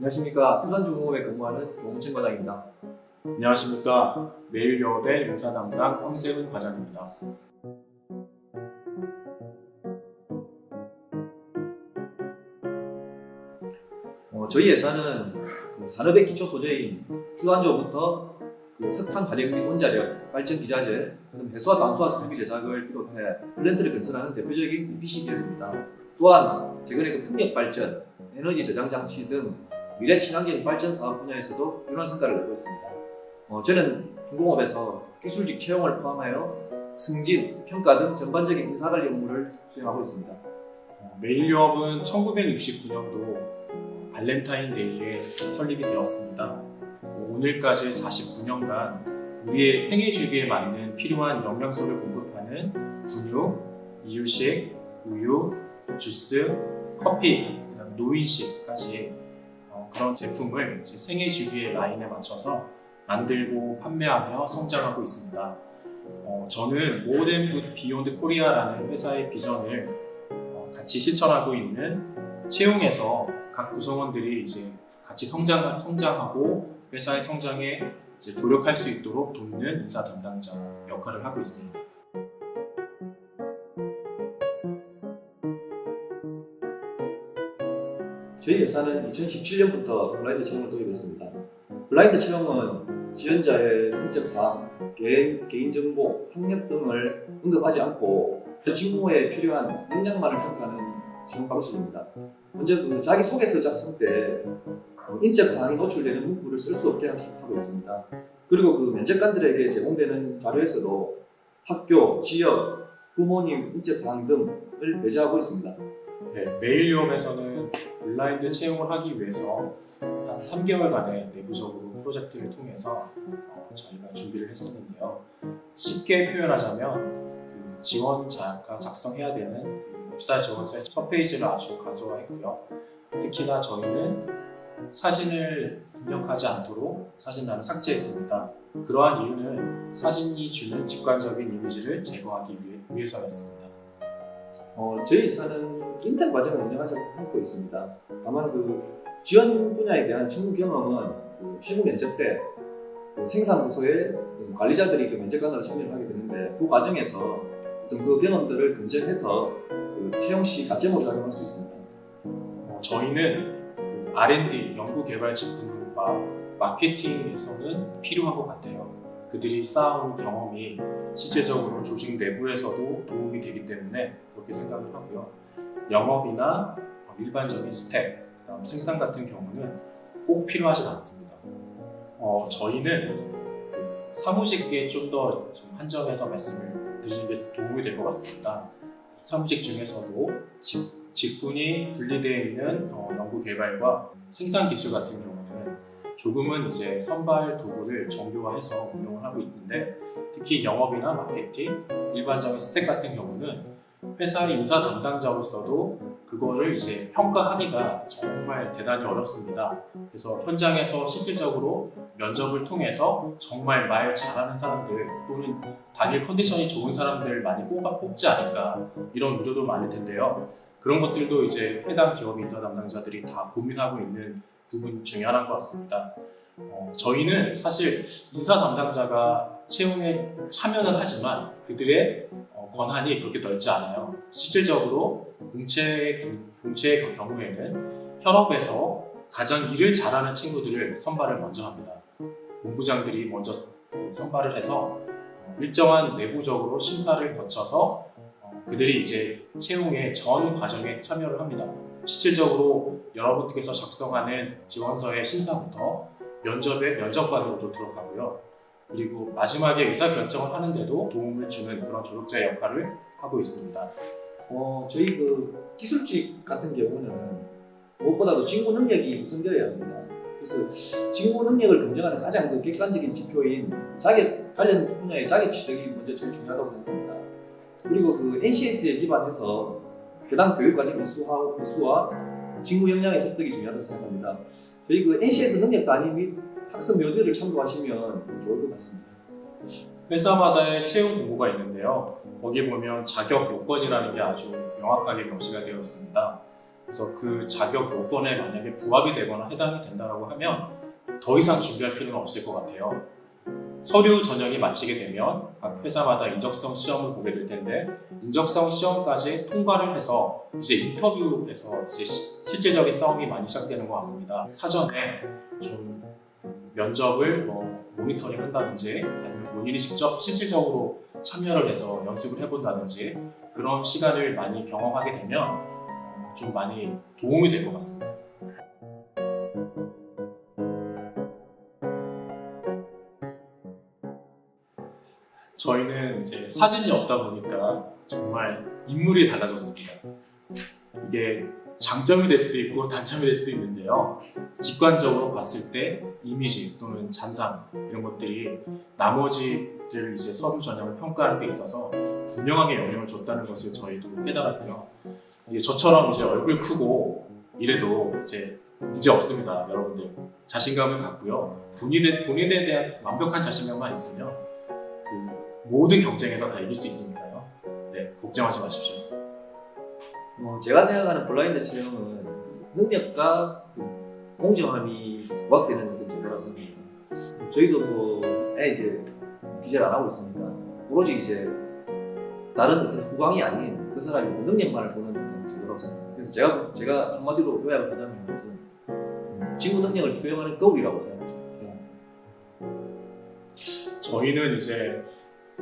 안녕하십니까. 수산중공업에 근무하는 조홍천 과장입니다. 안녕하십니까. 매일유업의 인사 담당 황세훈 과장입니다. 저희 회사는 산업의 기초 소재인 주안조부터 석탄 발행 및 원자력, 발전 기자재, 해수와淡수화 설비 제작을 비롯해 플랜트를 건설하는 대표적인 EPC 기업입니다. 또한 최근에 풍력 발전, 에너지 저장 장치 등 미래 친환경 발전 사업 분야에서도 훌륭한 성과를 내고 있습니다. 저는 중공업에서 기술직 채용을 포함하여 승진, 평가 등 전반적인 인사관리 업무를 수행하고 있습니다. 매일유업은 1969년도 발렌타인데이에 설립이 되었습니다. 오늘까지 49년간 우리의 생애 주기에 맞는 필요한 영양소를 공급하는 분유, 이유식, 우유, 주스, 커피, 노인식까지 그런 제품을 생애 주기의 라인에 맞춰서 만들고 판매하며 성장하고 있습니다. 저는 More Than Food Beyond Korea라는 회사의 비전을 같이 실천하고 있는 채용에서 각 구성원들이 같이 성장하고 회사의 성장에 조력할 수 있도록 돕는 인사 담당자 역할을 하고 있습니다. 저희 회사는 2017년부터 블라인드 채용을 도입했습니다. 블라인드 채용은 지원자의 인적사항, 개인정보, 학력 등을 언급하지 않고 직무에 필요한 역량만을 평가하는 채용 방식입니다. 먼저 자기소개서 작성 때 인적사항이 노출되는 문구를 쓸 수 없게 하고 있습니다. 그리고 면접관들에게 제공되는 자료에서도 학교, 지역, 부모님 인적사항 등을 배제하고 있습니다. 네, 매일유업에서는 블라인드 채용을 하기 위해서 한 3개월간의 내부적으로 프로젝트를 통해서 저희가 준비를 했었는데요. 쉽게 표현하자면 지원자가 작성해야 되는 입사 지원서의 첫 페이지를 아주 간소화했고요. 특히나 저희는 사진을 입력하지 않도록 사진란을 삭제했습니다. 그러한 이유는 사진이 주는 직관적인 이미지를 제거하기 위해서였습니다. 저희 회사는 인턴 과정을 운영하고 있습니다. 다만 지원 분야에 대한 직무 경험은 실무 면접 때 생산부서의 관리자들이 면접관으로 참여를 하게 되는데 그 과정에서 어떤 그 경험들을 검증해서 채용 시 가점으로 작용할 수 있습니다. 저희는 R&D, 연구개발직 부문과 마케팅에서는 필요한 것 같아요. 그들이 쌓아온 경험이 실제적으로 조직 내부에서도 도움이 되기 때문에 그렇게 생각을 하고요. 영업이나 일반적인 스텝, 생산 같은 경우는 꼭 필요하진 않습니다. 저희는 사무직에 좀 더 한정해서 말씀을 드리는 게 도움이 될 것 같습니다. 사무직 중에서도 직군이 분리되어 있는 연구개발과 생산기술 같은 경우는 조금은 선발 도구를 정교화해서 운영을 하고 있는데 특히 영업이나 마케팅, 일반적인 스텝 같은 경우는 회사의 인사 담당자로서도 그거를 평가하기가 정말 대단히 어렵습니다. 그래서 현장에서 실질적으로 면접을 통해서 정말 말 잘하는 사람들 또는 단일 컨디션이 좋은 사람들 많이 뽑지 않을까 이런 우려도 많을 텐데요. 그런 것들도 해당 기업의 인사 담당자들이 다 고민하고 있는 부분 중에 하나인 것 같습니다. 저희는 사실 인사 담당자가 채용에 참여는 하지만 그들의 권한이 그렇게 넓지 않아요. 실질적으로 공채의 경우에는 현업에서 가장 일을 잘하는 친구들을 선발을 먼저 합니다. 본부장들이 먼저 선발을 해서 일정한 내부적으로 심사를 거쳐서 그들이 채용의 전 과정에 참여를 합니다. 실질적으로 여러분께서 작성하는 지원서의 심사부터 면접의 면접관으로도 들어가고요. 그리고 마지막에 의사결정을 하는데도 도움을 주는 그런 조력자의 역할을 하고 있습니다. 저희 기술직 같은 경우는 무엇보다도 직무 능력이 우선되어야 합니다. 그래서 직무 능력을 검증하는 가장 객관적인 지표인 관련 분야의 자격 취득이 먼저 제일 중요하다고 생각합니다. 그리고 NCS에 기반해서 해당 교육과정 이수와 직무 역량의 습득이 중요하다고 생각합니다. 저희 NCS 능력 단위 및 학습 모듈을 참고하시면 좋을 것 같습니다. 회사마다의 채용 공고가 있는데요. 거기에 보면 자격 요건이라는 게 아주 명확하게 명시가 되어 있습니다. 그래서 그 자격 요건에 만약에 부합이 되거나 해당이 된다고 하면 더 이상 준비할 필요는 없을 것 같아요. 서류 전형이 마치게 되면 각 회사마다 인적성 시험을 보게 될 텐데 인적성 시험까지 통과를 해서 이제 인터뷰에서 이제 실질적인 싸움이 많이 시작되는 것 같습니다. 사전에 좀 면접을 모니터링 한다든지 아니면 본인이 직접 실질적으로 참여를 해서 연습을 해본다든지 그런 시간을 많이 경험하게 되면 좀 많이 도움이 될 것 같습니다. 저희는 이제 사진이 없다 보니까 정말 인물이 달라졌습니다. 이게 장점이 될 수도 있고 단점이 될 수도 있는데요. 직관적으로 봤을 때 이미지 또는 잔상 이런 것들이 나머지들 이제 서류 전형을 평가하는 데 있어서 분명하게 영향을 줬다는 것을 저희도 깨달았고요. 이게 저처럼 이제 얼굴 크고 이래도 이제 문제 없습니다, 여러분들. 자신감을 갖고요. 본인에 대한 완벽한 자신감만 있으면 그 모든 경쟁에서 다 이길 수 있으니까요. 네, 걱정하지 마십시오. 제가 생각하는 블라인드 채용은 능력과 공정함이 부각되는 어떤 제도라고 생각합니다. 저희도 이제 기재를 안 하고 있으니까 오로지 이제 다른 어떤 후광이 아닌 그 사람의 능력만을 보는 어떤 제도라고 생각합니다. 그래서 제가 한마디로 요약을 하자면 어떤 직무 능력을 투영하는 거울이라고 생각합니다. 저희는 이제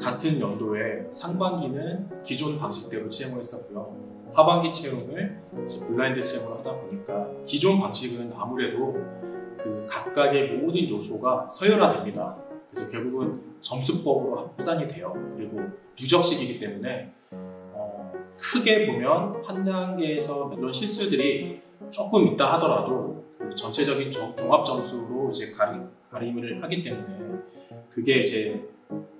같은 연도에 상반기는 기존 방식대로 채용을 했었고요. 하반기 채용을 이제 블라인드 채용을 하다 보니까 기존 방식은 아무래도 그 각각의 모든 요소가 서열화됩니다. 그래서 결국은 점수법으로 합산이 돼요. 그리고 누적식이기 때문에 크게 보면 한 단계에서 이런 실수들이 조금 있다 하더라도 그 전체적인 종합 점수로 이제 가림을 하기 때문에 그게 이제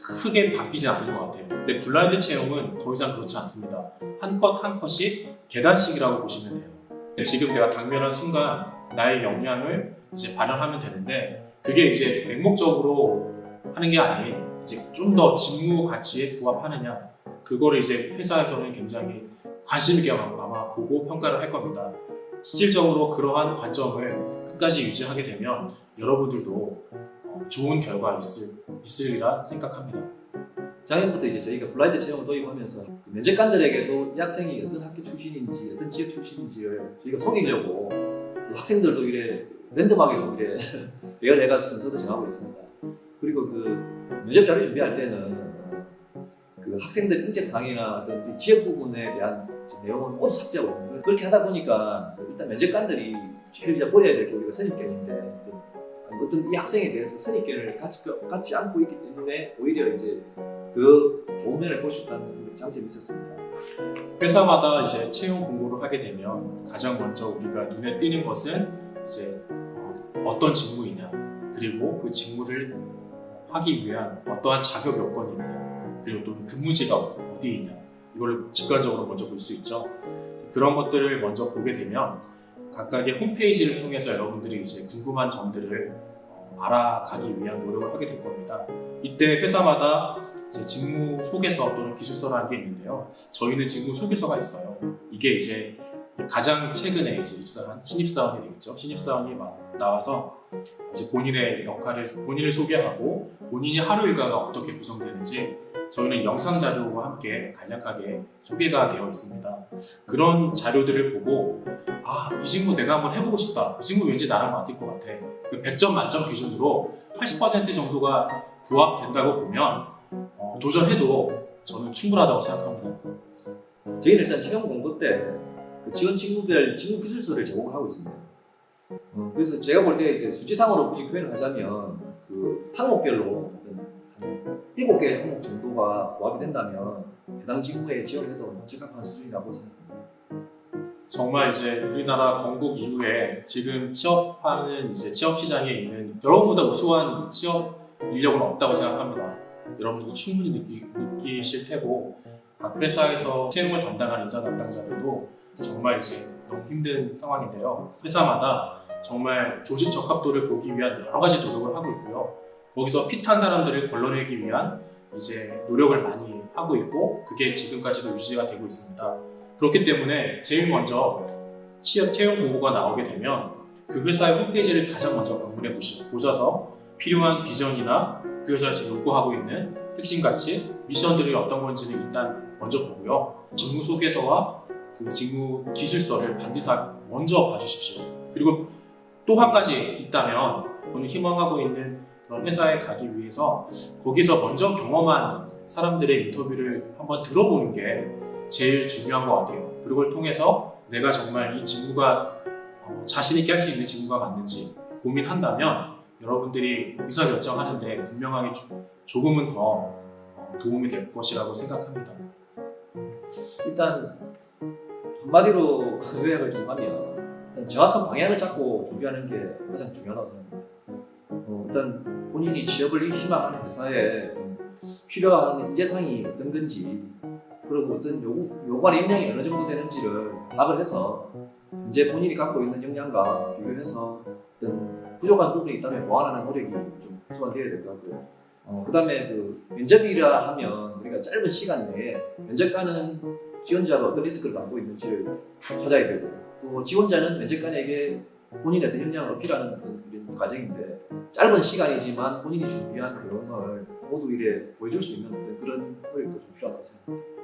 크게 바뀌지 않는 것 같아요. 근데 블라인드 채용은 더 이상 그렇지 않습니다. 한 컷 한 컷이 계단식이라고 보시면 돼요. 지금 내가 당면한 순간 나의 역량을 이제 발현하면 되는데 그게 이제 맹목적으로 하는 게 아닌 이제 좀 더 직무 가치에 부합하느냐 그거를 이제 회사에서는 굉장히 관심 있게 아마 보고 평가를 할 겁니다. 실질적으로 그러한 관점을 끝까지 유지하게 되면 여러분들도 좋은 결과 있으리라 생각합니다. 작년부터 이제 저희가 블라인드 채용을 도입하면서 그 면접관들에게도 이 학생이 어떤 학교 출신인지 어떤 지역 출신인지를 저희가 속이려고 그 학생들도 이래 랜덤하게 좀 이렇게 배열해가 순서도 정하고 있습니다. 그리고 그 면접 자료 준비할 때는 그 학생들 인적 상의나 어떤 지역 부분에 대한 내용은 모두 삭제하고 있습니다. 그렇게 하다 보니까 일단 면접관들이 제일 이제 버려야 될 게 우리가 선입견인데 어떤 이 학생에 대해서 선입견을 갖지 않고 있기 때문에 오히려 이제 더 좋은 면을 볼 수 있다는 장점이 있었습니다. 회사마다 이제 채용 공고를 하게 되면 가장 먼저 우리가 눈에 띄는 것은 이제 어떤 직무이냐 그리고 그 직무를 하기 위한 어떠한 자격 요건이 있냐 그리고 또 근무지가 어디에 있냐 이걸 직관적으로 먼저 볼 수 있죠. 그런 것들을 먼저 보게 되면 각각의 홈페이지를 통해서 여러분들이 이제 궁금한 점들을 알아가기 위한 노력을 하게 될 겁니다. 이때 회사마다 이제 직무 소개서 또는 기술서라는 게 있는데요. 저희는 직무 소개서가 있어요. 이게 이제 가장 최근에 이제 입사한 신입사원이 되겠죠. 신입사원이 나와서 이제 본인의 역할을 본인을 소개하고 본인이 하루 일과가 어떻게 구성되는지 저희는 영상 자료와 함께 간략하게 소개가 되어 있습니다. 그런 자료들을 보고 이 직무 내가 한번 해보고 싶다. 이 직무 왠지 나랑 맞을 것 같아. 100점 만점 기준으로 80% 정도가 부합된다고 보면 도전해도 저는 충분하다고 생각합니다. 저희는 일단 채용 공고 때 그 지원 직무별 직무 기술서를 제공을 하고 있습니다. 그래서 제가 볼 때 이제 수치상으로 굳이 표현을 하자면 그 항목별로 한 7개 항목 정도가 부합이 된다면 해당 직무에 지원해도 적합한 수준이라고 생각합니다. 정말 이제 우리나라 건국 이후에 지금 취업하는 이제 취업 시장에 있는 여러분보다 우수한 취업 인력은 없다고 생각합니다. 여러분들도 충분히 느끼실 테고 각 회사에서 채용을 담당하는 인사 담당자들도 정말 이제 너무 힘든 상황인데요. 회사마다 정말 조직 적합도를 보기 위한 여러 가지 노력을 하고 있고요. 거기서 핏한 사람들을 걸러내기 위한 이제 노력을 많이 하고 있고 그게 지금까지도 유지가 되고 있습니다. 그렇기 때문에 제일 먼저 취업 채용 공고가 나오게 되면 그 회사의 홈페이지를 가장 먼저 방문해 보셔서 필요한 비전이나 그 회사가 지금 요구하고 있는 핵심 가치, 미션들이 어떤 건지는 일단 먼저 보고요. 직무 소개서와 그 직무 기술서를 반드시 먼저 봐주십시오. 그리고 또 한 가지 있다면 오늘 희망하고 있는 그런 회사에 가기 위해서 거기서 먼저 경험한 사람들의 인터뷰를 한번 들어보는 게 제일 중요한 것 같아요. 그걸 통해서 내가 정말 이 직무가 자신 있게 할 수 있는 직무가 맞는지 고민한다면 여러분들이 의사결정하는데 분명하게 조금은 더 도움이 될 것이라고 생각합니다. 일단 한마디로 요약을 좀 하면 일단 정확한 방향을 잡고 준비하는 게 가장 중요하다고 생각합니다. 일단 본인이 취업을 희망하는 회사에 필요한 인재상이 어떤 건지 그리고 어떤 요구할 역량이 어느 정도 되는지를 파악을 해서 현재 본인이 갖고 있는 역량과 비교해서 어떤 부족한 부분이 있다면 보완하는 노력이 좀 수반되어야 될 것 같고요. 그 다음에 그 면접이라 하면 우리가 짧은 시간 내에 면접관은 지원자가 어떤 리스크를 갖고 있는지를 찾아야 되고 또 지원자는 면접관에게 본인의 어떤 역량을 어필하는 어떤 그런 과정인데 짧은 시간이지만 본인이 준비한 내용을 모두 이래 보여줄 수 있는 어떤 그런 노력도 좀 필요하다고 생각합니다.